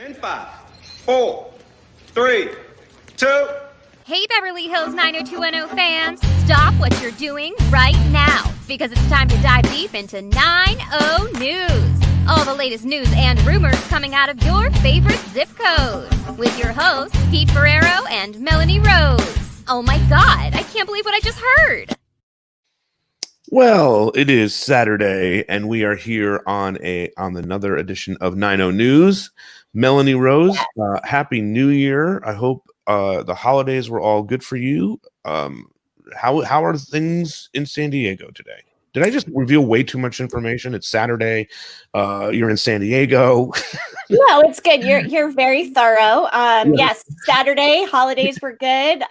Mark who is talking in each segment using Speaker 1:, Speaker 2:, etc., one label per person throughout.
Speaker 1: In 5, 4, 3, 2.
Speaker 2: Hey, Beverly Hills 90210 fans, stop what you're doing right now, because it's time to dive deep into 90 News. All the latest news and rumors coming out of your favorite zip code. With your hosts, Pete Ferrero and Melanie Rose. Oh my God, I can't believe what I just heard.
Speaker 3: Well, it is Saturday, and we are here on another edition of 90 News. Melanie Rose, Happy New Year. I hope the holidays were all good for you. How are things in San Diego today? Did I just reveal way too much information? It's Saturday. You're in San Diego.
Speaker 4: No, it's good. You're very thorough. Yes, Saturday holidays were good.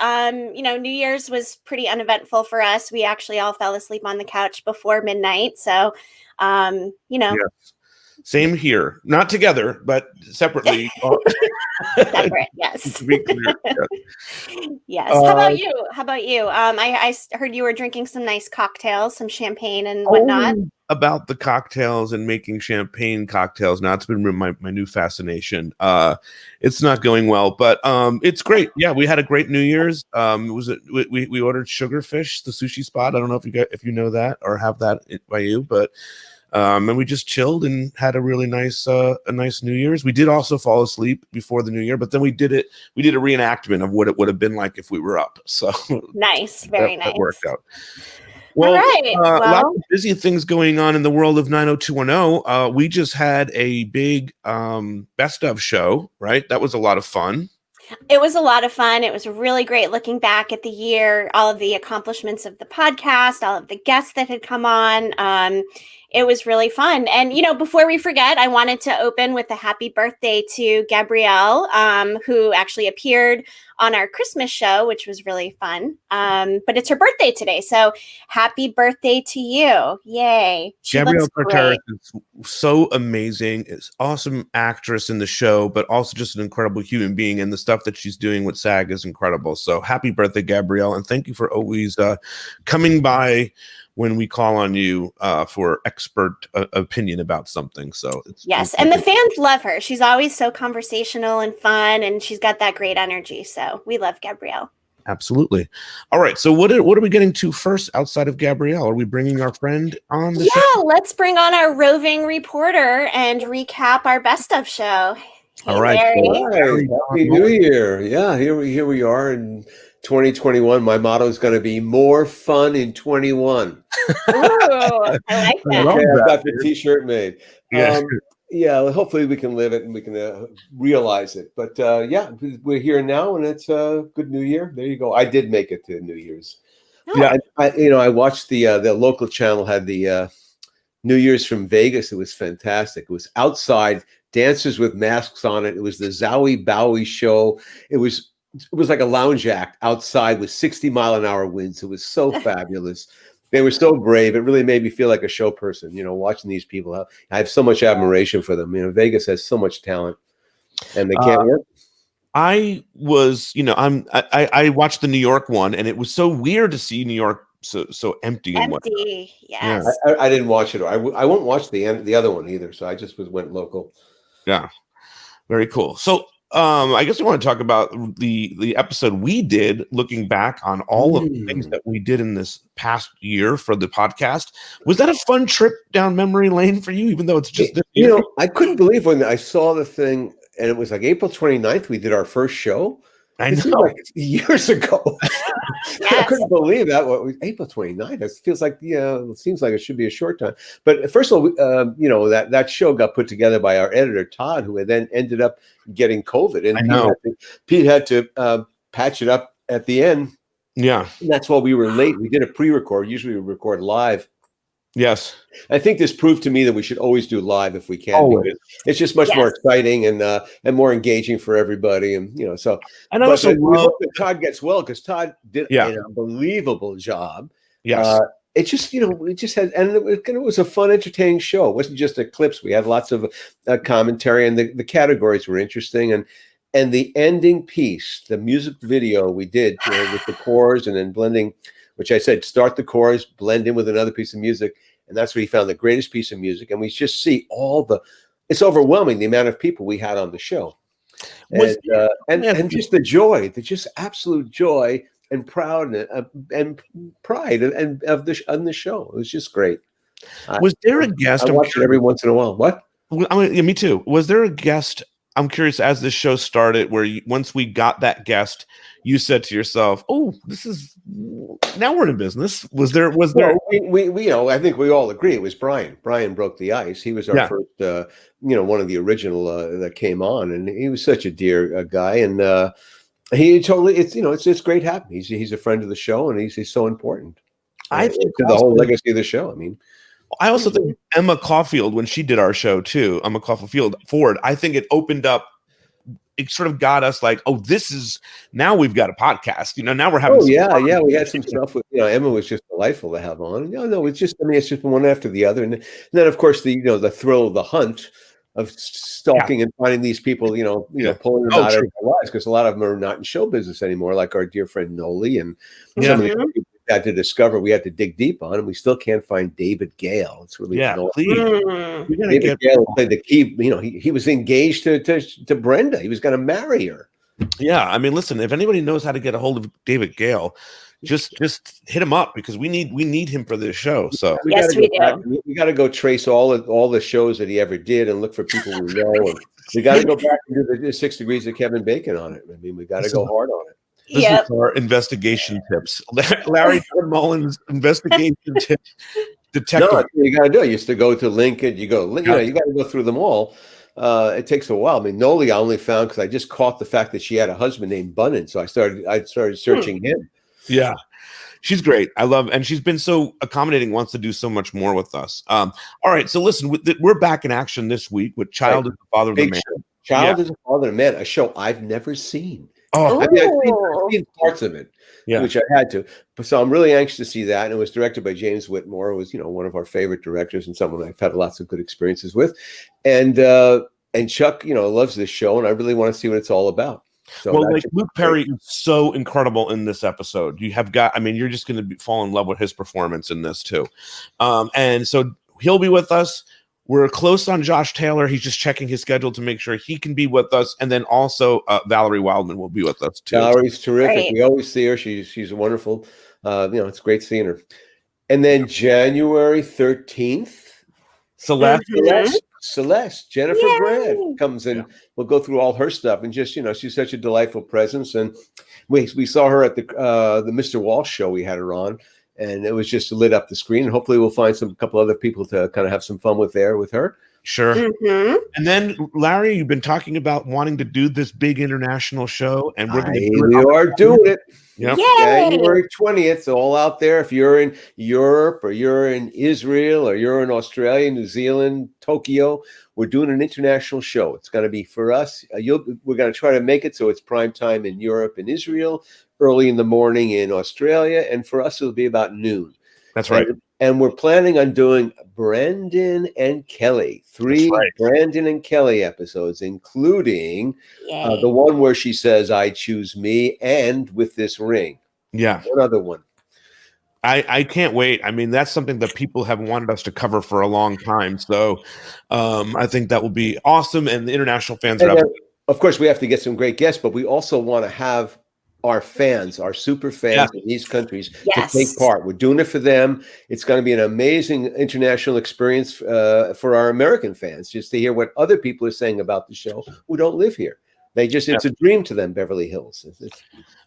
Speaker 4: New Year's was pretty uneventful for us. We actually all fell asleep on the couch before midnight. So,
Speaker 3: Yes. Same here. Not together, but separately.
Speaker 4: Separate, yes.
Speaker 3: To be clear,
Speaker 4: yes. How about you? I heard you were drinking some nice cocktails, some champagne and whatnot.
Speaker 3: About the cocktails and making champagne cocktails. Now it's been my new fascination. It's not going well, but it's great. Yeah, we had a great New Year's. We ordered Sugarfish, the sushi spot. I don't know if you know that or have that by you, but and we just chilled and had a really nice New Year's. We did also fall asleep before the New Year, but then we did a reenactment of what it would have been like if we were up. So
Speaker 4: nice, very nice.
Speaker 3: That worked out. Well,
Speaker 4: all right.
Speaker 3: Lots of busy things going on in the world of 90210. We just had a big best of show, right? That was a lot of fun.
Speaker 4: It was a lot of fun. It was really great looking back at the year, all of the accomplishments of the podcast, all of the guests that had come on. It was really fun. And, before we forget, I wanted to open with a happy birthday to Gabrielle, who actually appeared on our Christmas show, which was really fun. But it's her birthday today. So happy birthday to you. Yay.
Speaker 3: Gabrielle Carteris is so amazing. Is awesome actress in the show, but also just an incredible human being. And the stuff that she's doing with SAG is incredible. So happy birthday, Gabrielle. And thank you for always coming by when we call on you for expert opinion about something. So
Speaker 4: yes, and the fans love her. She's always so conversational and fun, and she's got that great energy. So we love Gabrielle.
Speaker 3: Absolutely. All right. So what are we getting to first outside of Gabrielle? Are we bringing our friend on the show?
Speaker 4: Yeah, let's bring on our roving reporter and recap our best of show. Hey,
Speaker 3: all right.
Speaker 5: Larry. Happy New Year. Yeah, here we are in 2021. My motto is going to be more fun in 21.
Speaker 4: Ooh, I like that.
Speaker 5: I've got the t-shirt made.
Speaker 3: Yeah.
Speaker 5: Hopefully we can live it and we can realize it. But we're here now, and it's a good New Year. There you go. I did make it to New Year's.
Speaker 4: Oh.
Speaker 5: Yeah, I watched the local channel had the New Year's from Vegas. It was fantastic. It was outside, dancers with masks on it. It was the Zowie Bowie show. It was like a lounge act outside with 60-mile-an-hour winds. It was so fabulous. They were so brave. It really made me feel like a show person, watching these people. I have so much admiration for them. Vegas has so much talent, and they can't work.
Speaker 3: I was, I watched the New York one, and it was so weird to see New York so empty.
Speaker 4: Empty, yes.
Speaker 5: Yeah. I didn't watch it. I won't watch the other one either. So I just went local.
Speaker 3: Yeah, very cool. So I guess I want to talk about the episode we did, looking back on all of the things that we did in this past year for the podcast. Was that a fun trip down memory lane for you, even though it's just this year?
Speaker 5: I couldn't believe when I saw the thing, and it was like April 29th, we did our first show.
Speaker 3: I know.
Speaker 5: Like years ago.
Speaker 4: Yes.
Speaker 5: I couldn't believe that. April 29th. It feels like, it seems like it should be a short time. But first of all, that show got put together by our editor, Todd, who then ended up getting COVID. And
Speaker 3: I know.
Speaker 5: Pete had to patch it up at the end.
Speaker 3: Yeah.
Speaker 5: And that's why we were late. We did a pre-record. Usually we record live.
Speaker 3: Yes.
Speaker 5: I think this proved to me that we should always do live if we can.
Speaker 3: Always.
Speaker 5: It's just much more exciting and more engaging for everybody. And, so.
Speaker 3: And also,
Speaker 5: we hope that Todd gets well, because Todd did
Speaker 3: Yeah.
Speaker 5: an unbelievable job.
Speaker 3: yes.
Speaker 5: It just, it just had, and it was a fun, entertaining show. It wasn't just a clips. We had lots of commentary, and the categories were interesting. And the ending piece, the music video we did with the chorus and then blending, which I said, start the chorus, blend in with another piece of music. And that's where he found the greatest piece of music. And we just see it's overwhelming, the amount of people we had on the show.
Speaker 3: Was
Speaker 5: And just the joy, the just absolute joy and proud and pride and of the on the show. It was just great.
Speaker 3: was there a guest?
Speaker 5: I watch it every once in a while. What?
Speaker 3: Yeah, me too. Was there a guest? I'm curious. As this show started, where once we got that guest, you said to yourself, "Oh, this is now we're in business." Was there?
Speaker 5: Well, we I think we all agree it was Brian. Brian broke the ice. He was our first, one of the original that came on, and he was such a dear guy, and he totally, it's great happening. He's a friend of the show, and he's so important.
Speaker 3: I think
Speaker 5: to the whole legacy of the show. I mean,
Speaker 3: I also think Emma Caulfield, when she did our show too, Emma Caulfield Ford, I think it opened up. It sort of got us like, oh, this is now we've got a podcast. Now we're having.
Speaker 5: Yeah. We had some stuff with Emma was just delightful to have on. No, it's just it's just one after the other, and then of course the thrill of the hunt of stalking and finding these people, pulling them out of their lives, because a lot of them are not in show business anymore, like our dear friend Noli and some of the people we had to discover. We had to dig deep on, and we still can't find David Gale. It's really David Gale played the key. He was engaged to Brenda. He was going to marry her.
Speaker 3: Yeah, I mean, listen, if anybody knows how to get a hold of David Gale, just hit him up, because we need him for this show. So
Speaker 5: we do. We got to go trace all the shows that he ever did and look for people we know. And we got to go back and do the 6 Degrees of Kevin Bacon on it. I mean, we got to go hard on it.
Speaker 3: This is our investigation tips. Larry Mullin's investigation tips. Detective.
Speaker 5: No, you got to do it. You used to go to Lincoln. You got to go through them all. It takes a while. I mean, Noli I only found because I just caught the fact that she had a husband named Bunnan, so I started searching him.
Speaker 3: Yeah, she's great. I love, and she's been so accommodating. Wants to do so much more with us. All right, so listen, we're back in action this week with Child is the Father of the Man.
Speaker 5: Child is the Father of the Man, a show I've never seen.
Speaker 3: Oh,
Speaker 5: I've seen parts of it, which I had to. So I'm really anxious to see that. And it was directed by James Whitmore, who was, one of our favorite directors and someone I've had lots of good experiences with. And Chuck, loves this show, and I really want to see what it's all about. So
Speaker 3: Luke Perry is so incredible in this episode. You're just going to fall in love with his performance in this too. And so he'll be with us. We're close on Josh Taylor. He's just checking his schedule to make sure he can be with us. And then also Valerie Wildman will be with us too.
Speaker 5: Valerie's terrific. Right. We always see her. She's wonderful. It's great seeing her. And then January 13th, Celeste, Jennifer Grant comes in. We'll go through all her stuff, and just she's such a delightful presence. And we saw her at the Mr. Walsh show. We had her on, and it was just lit up the screen. And hopefully, we'll find a couple other people to kind of have some fun with her.
Speaker 3: Sure. Mm-hmm. And then, Larry, you've been talking about wanting to do this big international show, and we
Speaker 5: are doing it.
Speaker 3: Yep.
Speaker 5: January 20th, all out there. If you're in Europe or you're in Israel or you're in Australia, New Zealand, Tokyo, we're doing an international show. It's going to be for us. We're going to try to make it so it's prime time in Europe and Israel, early in the morning in Australia, and for us it'll be about noon.
Speaker 3: That's right.
Speaker 5: And we're planning on doing Brandon and Kelly, 3 Brandon and Kelly episodes, including the one where she says, "I choose me," and with this ring.
Speaker 3: Yeah.
Speaker 5: One other one.
Speaker 3: I can't wait. I mean, that's something that people have wanted us to cover for a long time. So I think that will be awesome. And the international fans are up.
Speaker 5: Of course, we have to get some great guests, but we also want to have our fans, our super fans in these countries to take part. We're doing it for them. It's going to be an amazing international experience for our American fans, just to hear what other people are saying about the show who don't live here. It's a dream to them, Beverly Hills.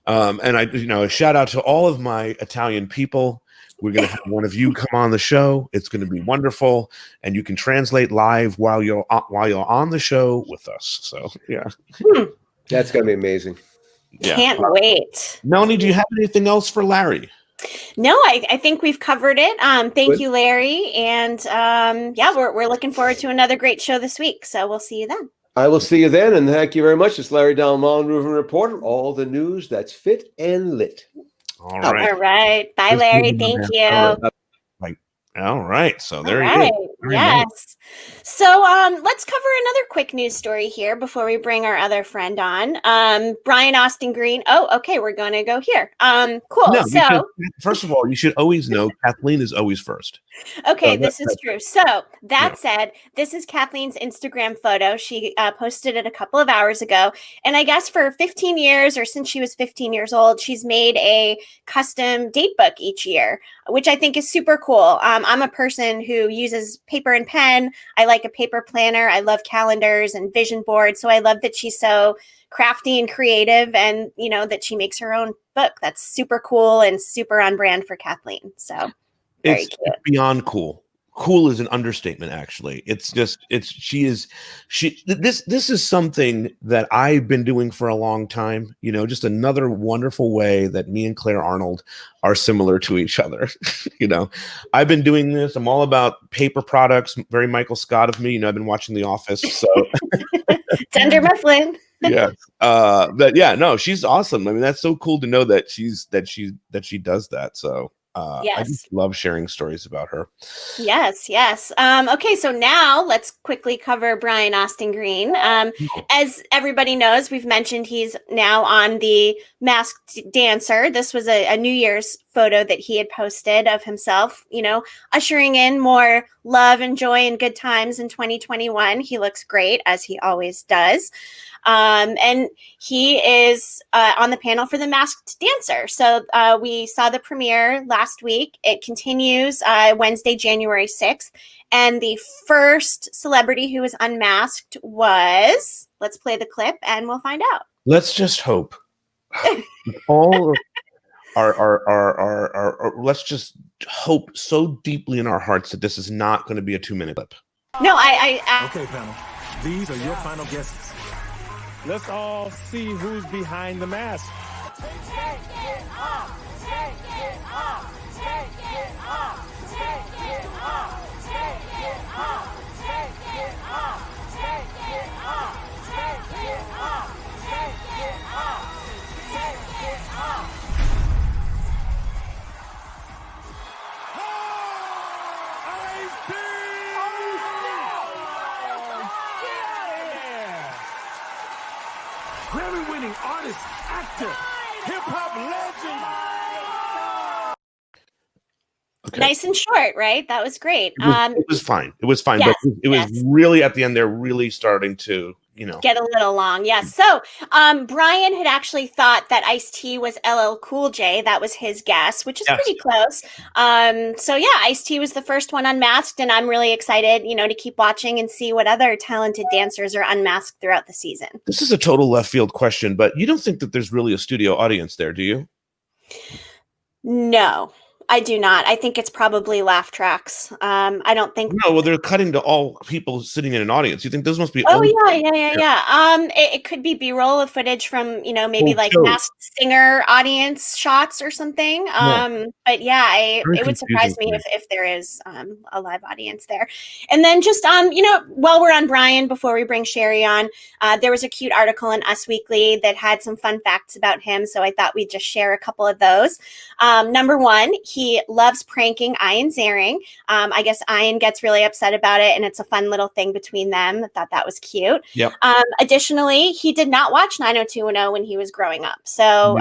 Speaker 3: And a shout out to all of my Italian people. We're going to have one of you come on the show. It's going to be wonderful. And you can translate live while you're on the show with us. So, yeah.
Speaker 5: That's going to be amazing.
Speaker 3: Yeah.
Speaker 4: Can't wait.
Speaker 3: Melanie, do you have anything else for Larry?
Speaker 4: No, I think we've covered it. Thank you, Larry. And we're looking forward to another great show this week. So we'll see you then.
Speaker 5: I will see you then. And thank you very much. It's Larry Mollin, Roofing Reporter. All the news that's fit and lit.
Speaker 3: All right.
Speaker 4: All right. Bye, Larry. Thank you.
Speaker 3: All right. So there you go.
Speaker 4: Yes. So let's cover another quick news story here before we bring our other friend on. Brian Austin Green. Oh, okay. We're going to go here. Cool.
Speaker 3: No, first of all, you should always know Kathleen is always first.
Speaker 4: Okay,
Speaker 3: So
Speaker 4: this is true. So that said, this is Kathleen's Instagram photo. She posted it a couple of hours ago. And I guess for 15 years, or since she was 15 years old, she's made a custom date book each year, which I think is super cool. I'm a person who uses paper and pen. I like a paper planner. I love calendars and vision boards. So I love that she's so crafty and creative, and that she makes her own book. That's super cool and super on brand for Kathleen. So very
Speaker 3: it's
Speaker 4: cute.
Speaker 3: beyond cool. Cool is an understatement, actually. This is something that I've been doing for a long time. Just another wonderful way that me and Claire Arnold are similar to each other. I've been doing this. I'm all about paper products. Very Michael Scott of me. I've been watching The Office. So
Speaker 4: Dunder Mifflin.
Speaker 3: yeah. But yeah, no, she's awesome. I mean, that's so cool to know that she does that. So
Speaker 4: Yes.
Speaker 3: I just love sharing stories about her.
Speaker 4: Yes. Okay, so now let's quickly cover Brian Austin Green. As everybody knows, we've mentioned he's now on the Masked Dancer. This was a New Year's photo that he had posted of himself, ushering in more love and joy and good times in 2021. He looks great, as he always does. And he is on the panel for the Masked Dancer. So we saw the premiere last week. It continues Wednesday, January 6th. And the first celebrity who was unmasked was, let's play the clip and we'll find out.
Speaker 3: Let's just hope. All our let's just hope so deeply in our hearts that this is not going to be a 2-minute clip.
Speaker 4: No,
Speaker 6: Okay, panel. These are your final guesses. Let's all see who's behind the mask. Grammy-winning artist, actor, hip-hop legend.
Speaker 3: Okay.
Speaker 4: Nice and short, right? That was great.
Speaker 3: It was fine. It was fine,
Speaker 4: yes,
Speaker 3: but it was really at the end. They're really starting to,
Speaker 4: get a little long. Yes. So Brian had actually thought that Ice-T was LL Cool J. That was his guess, which is pretty close. So yeah, Ice-T was the first one unmasked, and I'm really excited, to keep watching and see what other talented dancers are unmasked throughout the season.
Speaker 3: This is a total left field question, but you don't think that there's really a studio audience there, do you?
Speaker 4: No. I do not. I think it's probably laugh tracks. I don't think.
Speaker 3: No, well, they're cutting to all people sitting in an audience. You think those must be?
Speaker 4: Oh yeah. It could be B-roll of footage from maybe like Masked Singer audience shots or something. But yeah, it would surprise me if there is a live audience there. And then just while we're on Brian, before we bring Shari on, there was a cute article in Us Weekly that had some fun facts about him. So I thought we'd just share a couple of those. Number one. He loves pranking Ian Ziering. I guess Ian gets really upset about it, and it's a fun little thing between them. I thought that was cute.
Speaker 3: Yep.
Speaker 4: Additionally, he did not watch 90210 when he was growing up. So,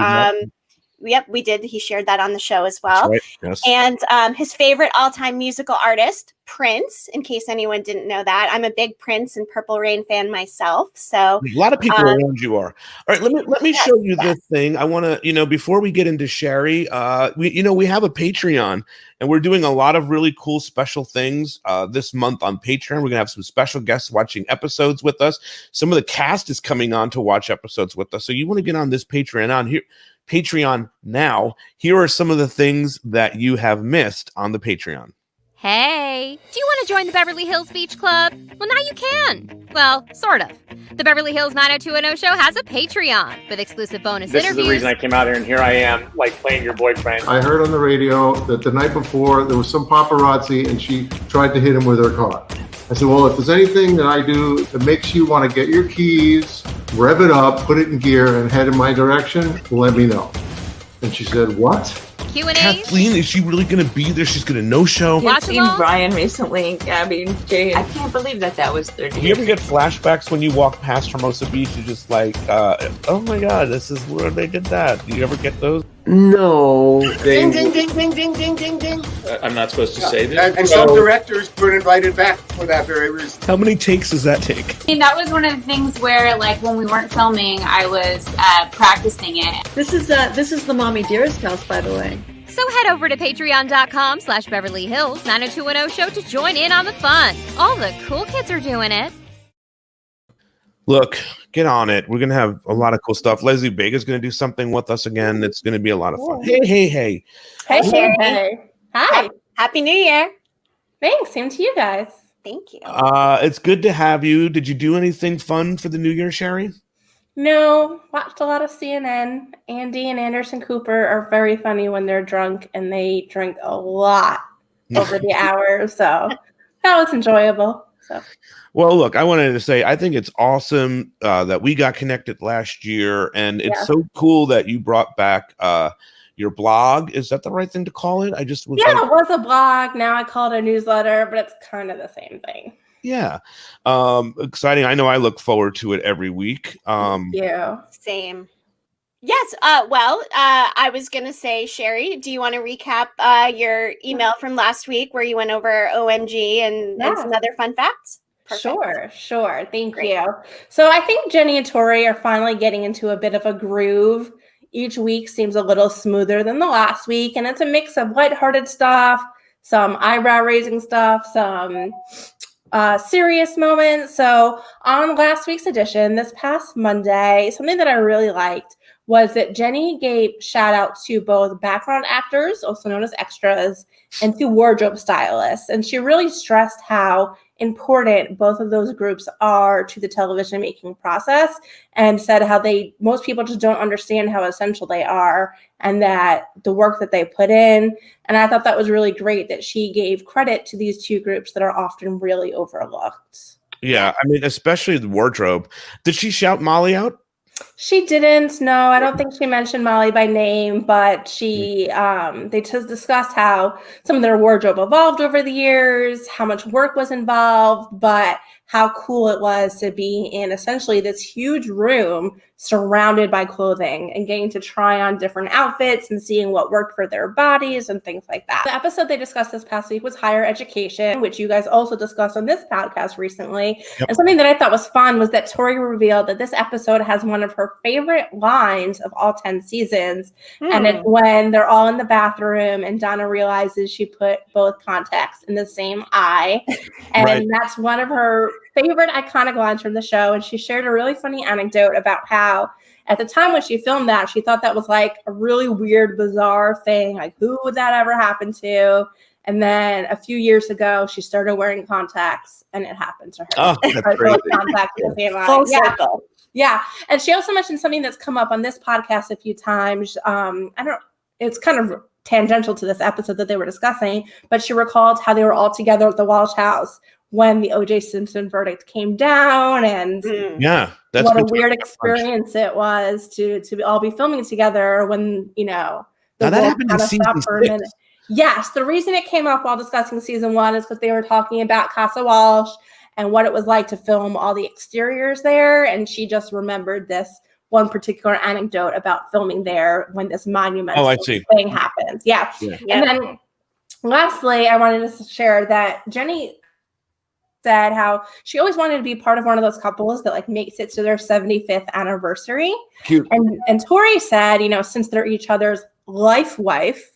Speaker 4: yep, we did. He shared that on the show as well.
Speaker 3: Right. Yes.
Speaker 4: And his favorite all-time musical artist, Prince, in case anyone didn't know that. I'm a big Prince and Purple Rain fan myself. So
Speaker 3: a lot of people around you are. All right, let me show you this thing. I want to, before we get into Shari, we have a Patreon, and we're doing a lot of really cool special things this month on Patreon. We're gonna have some special guests watching episodes with us. Some of the cast is coming on to watch episodes with us. So you want to get on this Patreon now. Here are some of the things that you have missed on the Patreon.
Speaker 2: Hey, do you want to join the Beverly Hills Beach Club? Well, now you can. Well, sort of. The Beverly Hills 90210 show has a Patreon with exclusive bonus interviews.
Speaker 7: This is the reason I came out here, and here I am, playing your boyfriend.
Speaker 8: I heard on the radio that the night before there was some paparazzi and she tried to hit him with her car. I said, well, if there's anything that I do that makes you want to get your keys, rev it up, put it in gear, and head in my direction, let me know. And she said, what?
Speaker 2: Q&A.
Speaker 3: Kathleen, is she really going to be there? She's going to no-show?
Speaker 9: I've seen Brian recently, Gabby, Jay. I can't believe that was 30
Speaker 3: years. Do you ever get flashbacks when you walk past Hermosa Beach? You're just like, oh my God, this is where they did that. Do you ever get those?
Speaker 5: No, they.
Speaker 10: Ding, ding, ding, ding, ding, ding, ding, ding.
Speaker 11: I'm not supposed to say this.
Speaker 10: And some directors weren't invited back for that very reason.
Speaker 3: How many takes does that take?
Speaker 12: I mean, that was one of the things where, like, when we weren't filming, I was practicing it.
Speaker 9: This is the Mommy Dearest house, by the way.
Speaker 2: So head over to patreon.com/Beverly Hills 90210 show to join in on the fun. All the cool kids are doing it.
Speaker 3: Look, get on it. We're going to have a lot of cool stuff. Leslie Vega's going to do something with us again. It's going to be a lot of fun. Hey.
Speaker 4: Hey, Shari.
Speaker 13: Hey. Hi.
Speaker 4: Happy New Year.
Speaker 13: Thanks. Same to you guys.
Speaker 4: Thank you.
Speaker 3: It's good to have you. Did you do anything fun for the New Year, Shari?
Speaker 13: No, watched a lot of CNN. Andy and Anderson Cooper are very funny when they're drunk, and they drink a lot over the hours. So that was enjoyable. So.
Speaker 3: Well, look, I wanted to say I think it's awesome that we got connected last year, and it's so cool that you brought back your blog. Is that the right thing to call it? I just was
Speaker 13: it was a blog. Now I call it a newsletter, but it's kind of the same thing.
Speaker 3: Yeah, exciting. I know I look forward to it every week.
Speaker 13: Yeah,
Speaker 4: same. Yes. I was going to say, Shari, do you want to recap your email from last week where you went over OMG and some other fun facts?
Speaker 13: Perfect. Sure. Thank you. So I think Jenny and Tori are finally getting into a bit of a groove. Each week seems a little smoother than the last week, and it's a mix of lighthearted stuff, some eyebrow-raising stuff, some serious moments. So on last week's edition, this past Monday, something that I really liked was that Jenny gave shout out to both background actors, also known as extras, and to wardrobe stylists. And she really stressed how important both of those groups are to the television making process, and said how most people just don't understand how essential they are and that the work that they put in. And I thought that was really great that she gave credit to these two groups that are often really overlooked.
Speaker 3: Yeah, I mean, especially the wardrobe. Did she shout Molly out?
Speaker 13: She didn't. No, I don't think she mentioned Molly by name, but they just discussed how some of their wardrobe evolved over the years, how much work was involved, but how cool it was to be in essentially this huge room surrounded by clothing and getting to try on different outfits and seeing what worked for their bodies and things like that. The episode they discussed this past week was higher education, which you guys also discussed on this podcast recently. Yep. And something that I thought was fun was that Tori revealed that this episode has one of her favorite lines of all 10 seasons. And it's when they're all in the bathroom and Donna realizes she put both contacts in the same eye. And that's one of her favorite iconic lines from the show. And she shared a really funny anecdote about how at the time when she filmed that, she thought that was like a really weird, bizarre thing. Like, who would that ever happen to? And then a few years ago, she started wearing contacts and it happened to her.
Speaker 3: Oh, that's crazy.
Speaker 13: Full circle. Yeah. And she also mentioned something that's come up on this podcast a few times. It's kind of tangential to this episode that they were discussing, but she recalled how they were all together at the Walsh house when the O.J. Simpson verdict came down, and
Speaker 3: that's
Speaker 13: what a weird experience it was to all be filming together when,
Speaker 3: now that happened in season 6.
Speaker 13: Yes, the reason it came up while discussing season 1 is because they were talking about Casa Walsh and what it was like to film all the exteriors there, and she just remembered this one particular anecdote about filming there when this monumental thing happened. Yeah. And then lastly, I wanted to share that Jenny said how she always wanted to be part of one of those couples that like makes it to their 75th anniversary.
Speaker 3: Cute.
Speaker 13: And Tori said, since they're each other's life wife.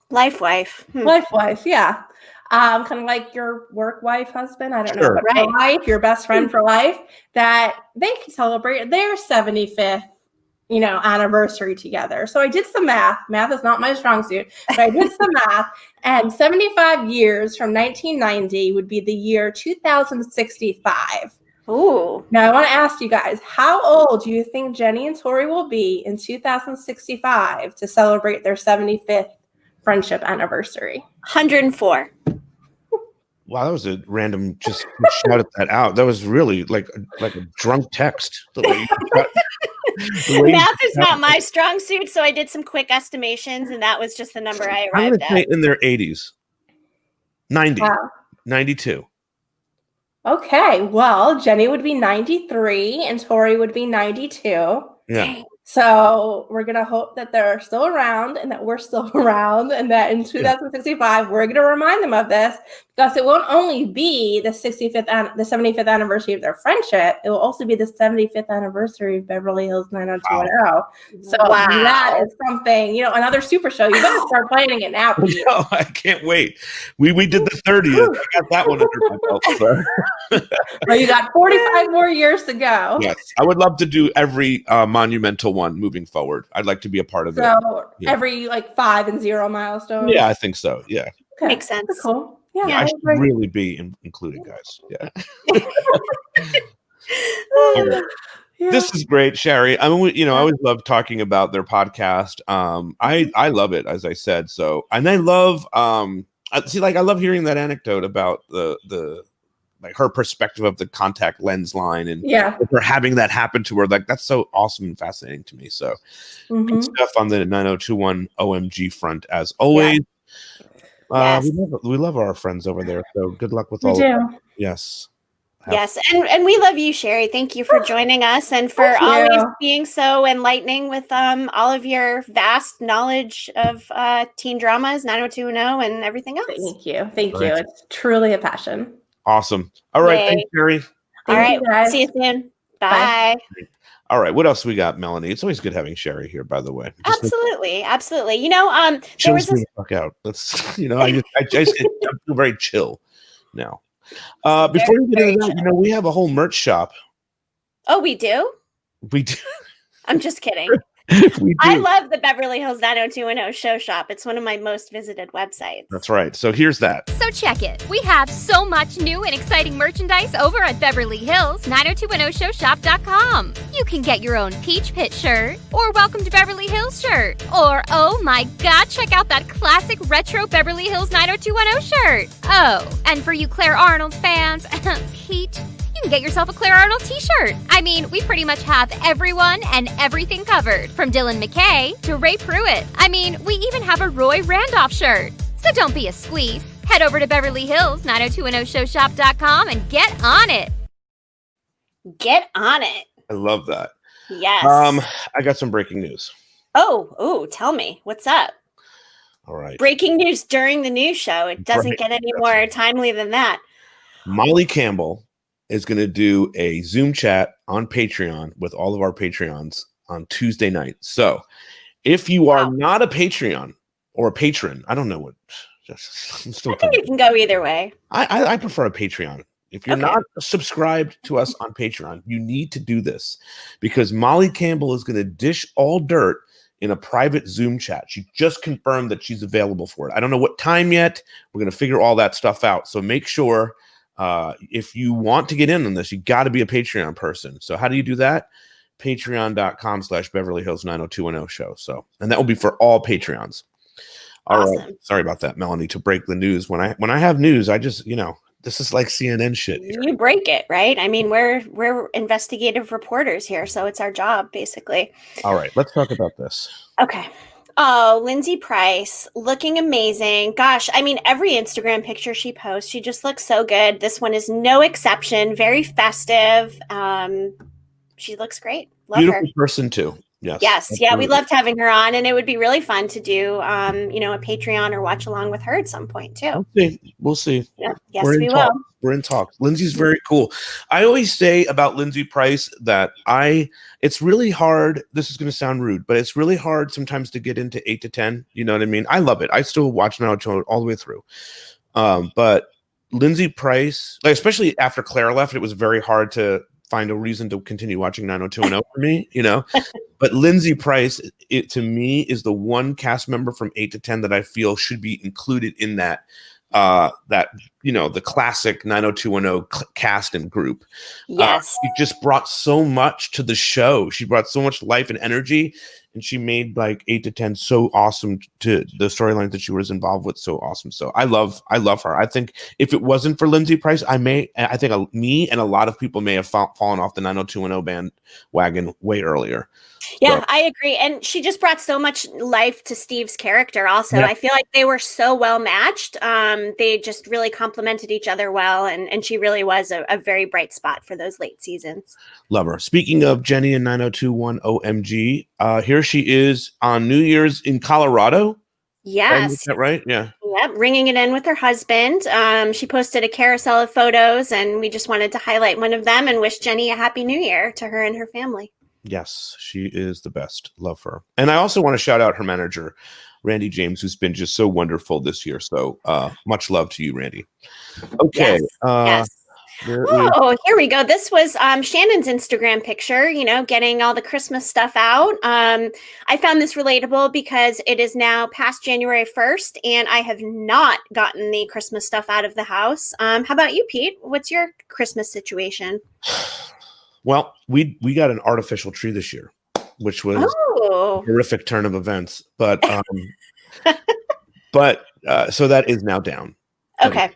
Speaker 4: Life wife.
Speaker 13: Life wife, yeah. Kind of like your work wife husband. I don't know. But for life, your best friend for life, that they can celebrate their 75th anniversary together. So I did some math. Math is not my strong suit, but I did some math. And 75 years from 1990 would be the year 2065.
Speaker 4: Ooh.
Speaker 13: Now I want to ask you guys, how old do you think Jenny and Tori will be in 2065 to celebrate their 75th friendship anniversary?
Speaker 4: 104.
Speaker 3: Wow, that was a random just shouted that out. That was really like a drunk text.
Speaker 4: Math is not my strong suit, so I did some quick estimations, and that was just the number I arrived at.
Speaker 3: In their 80s. 90. 92.
Speaker 13: Okay, well, Jenny would be 93 and Tori would be 92.
Speaker 3: Yeah.
Speaker 13: So we're going to hope that they're still around and that we're still around, and that in 2065, we're going to remind them of this, because it won't only be the 75th anniversary of their friendship. It will also be the 75th anniversary of Beverly Hills 90210. So that is something, another super show. You better start planning it now.
Speaker 3: No, I can't wait. We did the 30th. I got that one under my belt. So.
Speaker 13: Well, you got 45 more years to go.
Speaker 3: Yes, I would love to do every monumental one moving forward. I'd like to be a part of it.
Speaker 13: So every 5 and 0 milestones.
Speaker 3: Yeah, I think so. Yeah,
Speaker 4: okay. Makes sense.
Speaker 13: That's cool. Yeah,
Speaker 3: I should really be included, guys. Yeah.
Speaker 13: Yeah.
Speaker 3: This is great, Shari. I mean, I always love talking about their podcast. I love it, as I said. So, and I love I love hearing that anecdote about the her perspective of the contact lens line, and her having that happen to her. That's so awesome and fascinating to me. So, good stuff on the 9021 OMG front, as always.
Speaker 4: Yes.
Speaker 3: We love our friends over there. So good luck with all. Yes.
Speaker 4: Yes, and we love you, Shari. Thank you for joining us and for always being so enlightening with all of your vast knowledge of teen dramas, 90210, and everything else.
Speaker 13: Thank you. It's truly a passion.
Speaker 3: Awesome. All right, thanks, Shari.
Speaker 4: All right, see you soon. Bye.
Speaker 3: All right, what else we got, Melanie? It's always good having Shari here, by the way.
Speaker 4: Absolutely.
Speaker 3: There was the fuck out. That's I just feel very chill now. Before we get into that, we have a whole merch shop.
Speaker 4: Oh, we do?
Speaker 3: We do.
Speaker 4: I'm just kidding.
Speaker 3: We do.
Speaker 4: I love the Beverly Hills 90210 show shop. It's one of my most visited websites.
Speaker 3: That's right. So here's that.
Speaker 2: So check it. We have so much new and exciting merchandise over at Beverly Hills 90210showshop.com. You can get your own Peach Pit shirt or Welcome to Beverly Hills shirt, or oh my god, check out that classic retro Beverly Hills 90210 shirt. Oh, and for you Claire Arnold fans, Pete, you can get yourself a Claire Arnold t-shirt. I mean, we pretty much have everyone and everything covered, from Dylan McKay to Ray Pruitt. I mean, we even have a Roy Randolph shirt. So don't be a squeef. Head over to Beverly Hills 90210showshop.com and get on it.
Speaker 4: Get on it.
Speaker 3: I love that.
Speaker 4: Yes.
Speaker 3: I got some breaking news.
Speaker 4: Oh, tell me. What's up?
Speaker 3: All right.
Speaker 4: Breaking news during the news show. It doesn't get any more timely than that.
Speaker 3: Molly Campbell is going to do a Zoom chat on Patreon with all of our Patreons on Tuesday night. So if you are not a Patreon or a patron, I don't know what.
Speaker 4: I think it can go either way.
Speaker 3: I prefer a Patreon. If you're not subscribed to us on Patreon, you need to do this, because Molly Campbell is going to dish all dirt in a private Zoom chat. She just confirmed that she's available for it. I don't know what time yet. We're going to figure all that stuff out. So make sure if you want to get in on this, you got to be a Patreon person. So how do you do that? Patreon.com/Beverly Hills 90210 show. So, and that will be for all Patreons. All right. Sorry about that, Melanie, to break the news. When I have news, I just, this is like CNN shit here.
Speaker 4: You break it, right? I mean, we're investigative reporters here, so it's our job, basically.
Speaker 3: All right, let's talk about this.
Speaker 4: Okay. Oh, Lindsay Price, looking amazing. Gosh, I mean, every Instagram picture she posts, she just looks so good. This one is no exception. Very festive. She looks great. Love
Speaker 3: Beautiful
Speaker 4: her.
Speaker 3: Person too. Yes.
Speaker 4: Yes. Yeah, we loved having her on, and it would be really fun to do, a Patreon or watch along with her at some point too.
Speaker 3: We'll see.
Speaker 4: Yeah. Yes, we will.
Speaker 3: We're in talks. Lindsay's very cool. I always say about Lindsay Price that it's really hard. This is going to sound rude, but it's really hard sometimes to get into 8 to 10. You know what I mean? I love it. I still watch Naruto all the way through. But Lindsay Price, especially after Claire left, it was very hard to find a reason to continue watching 90210 for me, But Lindsay Price, to me, is the one cast member from 8 to 10 that I feel should be included in that the classic 90210 cast and group.
Speaker 4: Yes.
Speaker 3: She just brought so much to the show. She brought so much life and energy, and she made 8 to 10 so awesome, to the storylines that she was involved with so awesome. So I love her. I think if it wasn't for Lindsay Price, me and a lot of people may have fallen off the 90210 bandwagon way earlier.
Speaker 4: Yeah,
Speaker 3: So,
Speaker 4: I agree. And she just brought so much life to Steve's character also.
Speaker 3: Yeah.
Speaker 4: I feel like they were so well matched. They just really complemented complemented each other well, and she really was a very bright spot for those late seasons.
Speaker 3: Love her. Speaking of Jenny and 90210 OMG, here she is on New Year's in Colorado.
Speaker 4: Yes.
Speaker 3: Is that right? Yeah.
Speaker 4: Yep, ringing it in with her husband. She posted a carousel of photos, and we just wanted to highlight one of them and wish Jenny a happy new year to her and her family.
Speaker 3: Yes, she is the best. Love her. And I also want to shout out her manager, Randy James, who's been just so wonderful this year. So much love to you, Randy. Okay.
Speaker 4: Yes. Oh, here we go. This was Shannon's Instagram picture, getting all the Christmas stuff out. I found this relatable because it is now past January 1st, and I have not gotten the Christmas stuff out of the house. How about you, Pete? What's your Christmas situation?
Speaker 3: Well, we got an artificial tree this year, which was a horrific turn of events. But so that is now down.
Speaker 4: Okay.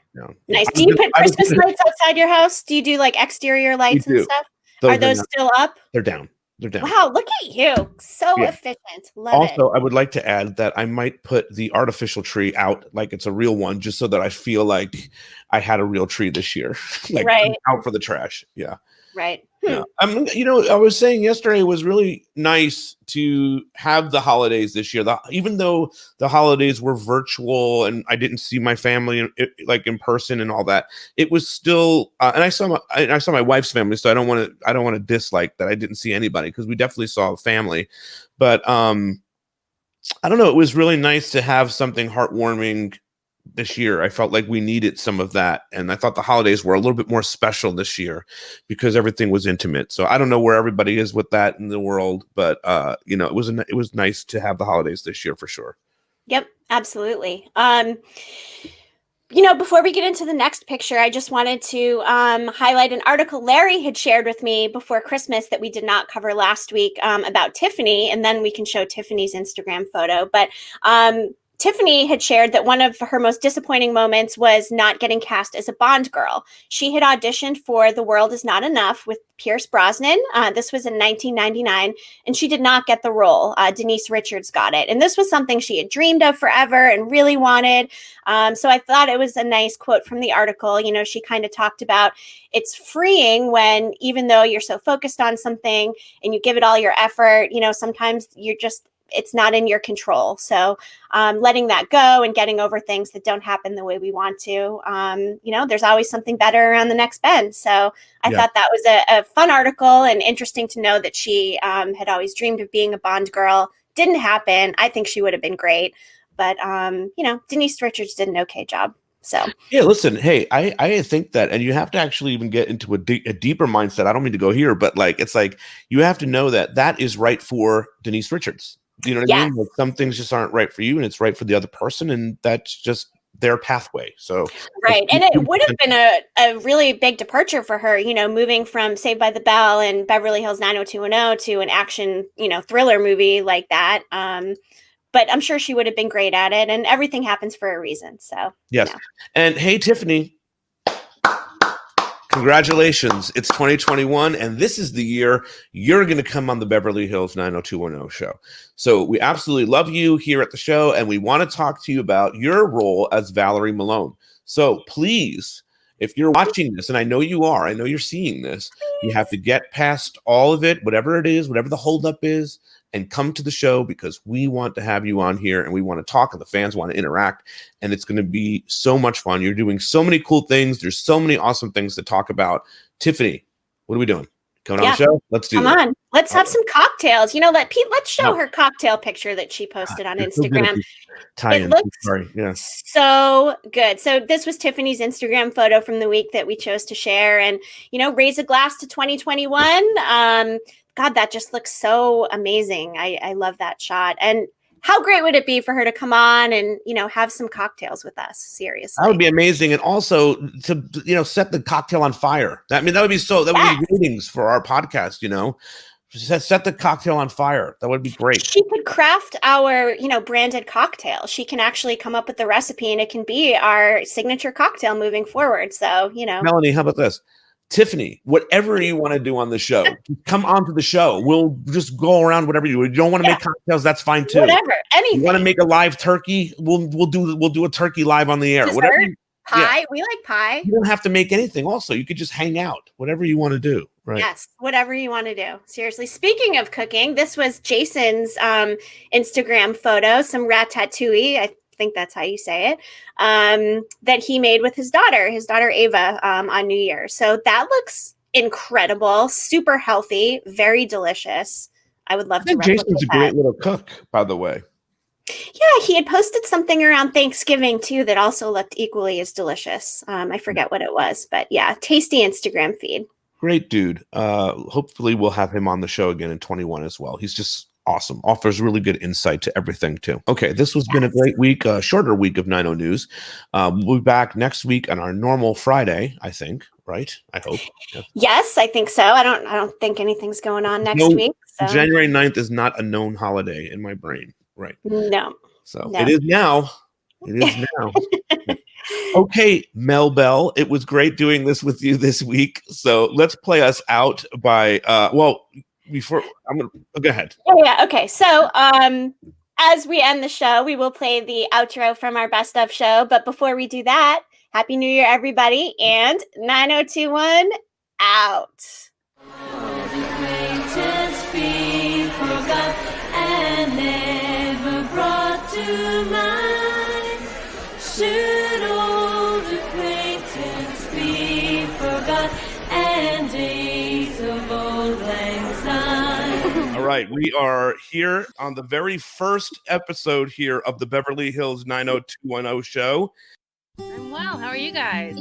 Speaker 4: Nice. Do you put Christmas lights outside your house? Do you do like exterior lights and stuff? Are those still up?
Speaker 3: They're down. They're down.
Speaker 4: Wow, look at you. So efficient. Love it.
Speaker 3: Also, I would like to add that I might put the artificial tree out like it's a real one, just so that I feel like I had a real tree this year. Like out for the trash. Yeah.
Speaker 4: Right.
Speaker 3: Yeah. I was saying yesterday, it was really nice to have the holidays this year. Even though the holidays were virtual and I didn't see my family in person and all that, it was still. And I saw my wife's family, so I don't want to dislike that I didn't see anybody, because we definitely saw a family. But I don't know. It was really nice to have something heartwarming this year. I felt like we needed some of that, and I thought the holidays were a little bit more special this year because everything was intimate. So I don't know where everybody is with that in the world, but it was nice to have the holidays this year for sure.
Speaker 4: Yep, absolutely. Before we get into the next picture, I just wanted to highlight an article Larry had shared with me before Christmas that we did not cover last week about Tiffany, and then we can show Tiffany's Instagram photo. But Tiffany had shared that one of her most disappointing moments was not getting cast as a Bond girl. She had auditioned for The World Is Not Enough with Pierce Brosnan. This was in 1999, and she did not get the role. Denise Richards got it. And this was something she had dreamed of forever and really wanted. So I thought it was a nice quote from the article. She kind of talked about it's freeing when, even though you're so focused on something and you give it all your effort, sometimes it's not in your control. So letting that go and getting over things that don't happen the way we want to, there's always something better around the next bend. So I thought that was a fun article and interesting to know that she had always dreamed of being a Bond girl. Didn't happen. I think she would have been great. But, Denise Richards did an okay job. So
Speaker 3: yeah, listen, hey, I think that, and you have to actually even get into a deeper mindset. I don't mean to go here, but it's like you have to know that is right for Denise Richards. You know what I mean? Like, some things just aren't right for you, and it's right for the other person, and that's just their pathway. So
Speaker 4: right, and it would have been a really big departure for her, moving from Saved by the Bell and Beverly Hills 90210 to an action, thriller movie like that. But I'm sure she would have been great at it, and everything happens for a reason. So
Speaker 3: yes, and hey, Tiffany. Congratulations. It's 2021, and this is the year you're going to come on the Beverly Hills 90210 show. So we absolutely love you here at the show, and we want to talk to you about your role as Valerie Malone. So please, if you're watching this, and I know you are, I know you're seeing this, you have to get past all of it, whatever it is, whatever the holdup is, and come to the show, because we want to have you on here and we want to talk, and the fans want to interact, and it's going to be so much fun. You're doing so many cool things. There's so many awesome things to talk about. Tiffany, what are we doing? Coming on the show? Let's do
Speaker 4: Come on. Let's have some cocktails. Let's show her cocktail picture that she posted on Instagram. It looks so good. So this was Tiffany's Instagram photo from the week that we chose to share, and, raise a glass to 2021. God, that just looks so amazing. I love that shot. And how great would it be for her to come on and, have some cocktails with us? Seriously.
Speaker 3: That would be amazing. And also to, set the cocktail on fire. That would be ratings for our podcast, set the cocktail on fire. That would be great.
Speaker 4: She could craft our, branded cocktail. She can actually come up with the recipe, and it can be our signature cocktail moving forward. So,
Speaker 3: Melanie, how about this? Tiffany, whatever you want to do on the show, come onto the show. We'll just go around whatever you don't want to make cocktails. That's fine too.
Speaker 4: Whatever, anything.
Speaker 3: You want to make a live turkey? We'll do a turkey live on the air.
Speaker 4: Dessert?
Speaker 3: Whatever.
Speaker 4: Pie. We like pie.
Speaker 3: You don't have to make anything. Also, you could just hang out, whatever you want to do. Right.
Speaker 4: Yes, whatever you want to do. Seriously. Speaking of cooking, this was Jason's Instagram photo, some ratatouille. I think that's how you say it. That he made with his daughter Ava, on New Year. So that looks incredible, super healthy, very delicious. I would love to.
Speaker 3: Jason's a great little cook, by the way.
Speaker 4: Yeah, he had posted something around Thanksgiving too that also looked equally as delicious. I forget what it was, but yeah, tasty Instagram feed.
Speaker 3: Great dude. Hopefully we'll have him on the show again in 21 as well. He's just awesome. Offers really good insight to everything too. Okay, this has been a great week, a shorter week of 90 News. We'll be back next week on our normal Friday, I think. Right? I hope. Yeah.
Speaker 4: Yes, I think so. I don't think anything's going on next week. So.
Speaker 3: January 9th is not a known holiday in my brain. Right.
Speaker 4: No.
Speaker 3: So it is now. It is now. Okay, Mel Bell, it was great doing this with you this week. So let's play us out by before I'm gonna go ahead.
Speaker 4: Oh, yeah. Okay. So as we end the show, we will play the outro from our best of show. But before we do that, Happy New Year, everybody, and 9021 out.
Speaker 14: To mind, should old acquaintance be forgot, and days of old lang syne.
Speaker 3: All right, we are here on the very first episode here of the Beverly Hills 90210 show.
Speaker 15: I'm well. How are you guys?